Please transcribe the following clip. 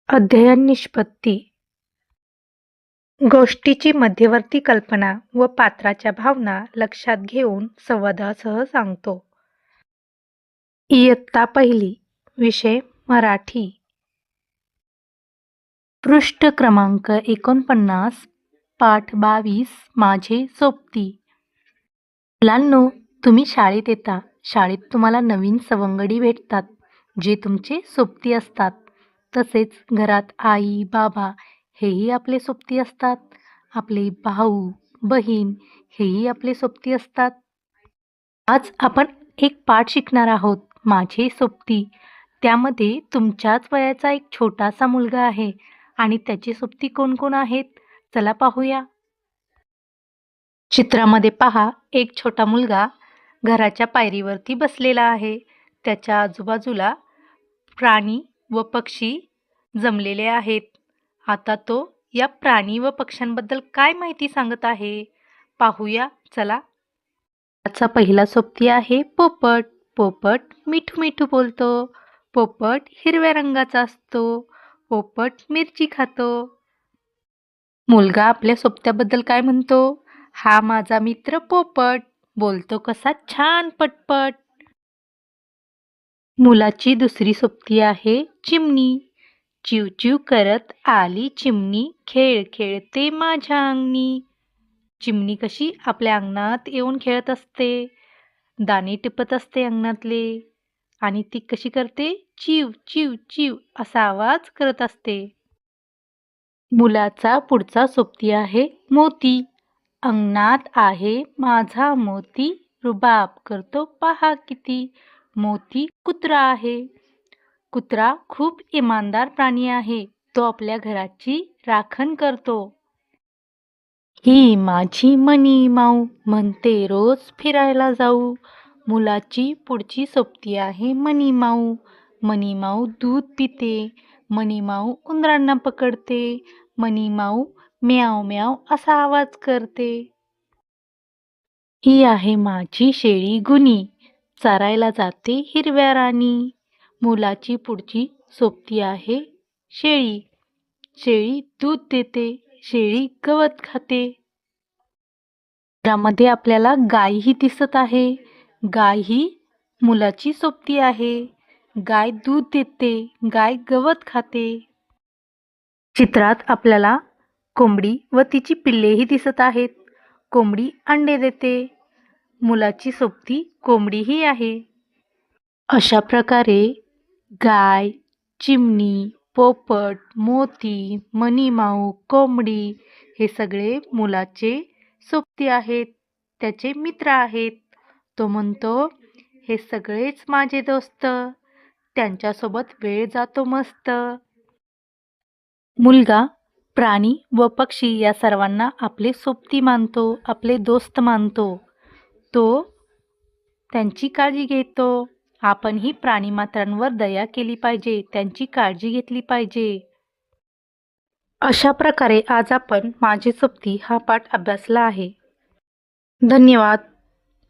अध्ययन निष्पत्ती. गोष्टीची मध्यवर्ती कल्पना व पात्राच्या भावना लक्षात घेऊन संवादासह सांगतो. इयत्ता पहिली. विषय मराठी. पृष्ठ क्रमांक 49, पाठ 22. माझे सोबती. मुलांनो, तुम्ही शाळेत येता. शाळेत तुम्हाला नवीन सवंगडी भेटतात, जे तुमचे सोबती असतात. तसेच घरात आई बाबा हेही आपले सोबती असतात. आपले भाऊ बहीण हेही आपले सोबती असतात. आज आपण एक पाठ शिकणार आहोत, माझे सोबती. त्यामध्ये तुमच्याच वयाचा एक छोटासा मुलगा आहे आणि त्याचे सोबती कोण कोण आहेत, चला पाहूया. चित्रामध्ये पहा, एक छोटा मुलगा घराच्या पायरीवरती बसलेला आहे. त्याच्या आजूबाजूला प्राणी व पक्षी जमलेले आहेत. आता तो या प्राणी व पक्ष्यांबद्दल काय माहिती सांगत आहे, पाहूया चला. त्याचा पहिला सोबती आहे पोपट. पोपट मिठू मिठू बोलतो. पोपट हिरव्या रंगाचा असतो. पोपट मिरची खातो. मुलगा आपल्या सोबत्याबद्दल काय म्हणतो, हा माझा मित्र पोपट, बोलतो कसा छान पटपट. मुलाची दुसरी सोबती आहे चिमणी. चिवचिव करत आली चिमणी, खेळ खेळते माझ्या अंगणी. चिमणी कशी आपल्या अंगणात येऊन खेळत असते, दाणे टिपत असते अंगणातले, आणि ती कशी करते, चिव चिव चिव असा आवाज करत असते. मुलाचा पुढचा सोबती आहे मोती. अंगणात आहे माझा मोती, रुबाब करतो पहा किती. मोती कुत्रा आहे. कुत्रा खूप इमानदार प्राणी आहे. तो आपल्या घराची राखण करतो. ही माझी मनी माऊ, म्हणते रोज फिरायला जाऊ. मुलाची पुढची सोबती आहे मनी माऊ. मनी माऊ दूध पिते. मनी माऊ उंदरांना पकडते. मनी माऊ म्याव म्याव असा आवाज करते. ही आहे माझी शेळी गुनी, चरायला जाते हिरव्या रानी. मुलाची पुढची सोबती आहे शेळी. शेळी दूध देते. शेळी गवत खाते. चित्रामध्ये आपल्याला गायही दिसत आहे. गाय ही मुलाची सोबती आहे. गाय दूध देते. गाय गवत खाते. चित्रात आपल्याला कोंबडी व तिची पिल्लेही दिसत आहेत. कोंबडी अंडे देते. मुलाची सोबती कोंबडीही आहे. अशा प्रकारे गाय, चिमणी, पोपट, मोती, मनीमाऊ, कोंबडी हे सगळे मुलाचे सोबती आहेत, त्याचे मित्र आहेत. तो म्हणतो, हे सगळेच माझे दोस्त, त्यांच्यासोबत वेळ जातो मस्त. मुलगा प्राणी व पक्षी या सर्वांना आपले सोबती मानतो, आपले दोस्त मानतो. तो त्यांची काळजी घेतो. आपणही प्राणीमात्रांवर दया केली पाहिजे, त्यांची काळजी घेतली पाहिजे. अशा प्रकारे आज आपण माझे सोबती हा पाठ अभ्यासला आहे. धन्यवाद.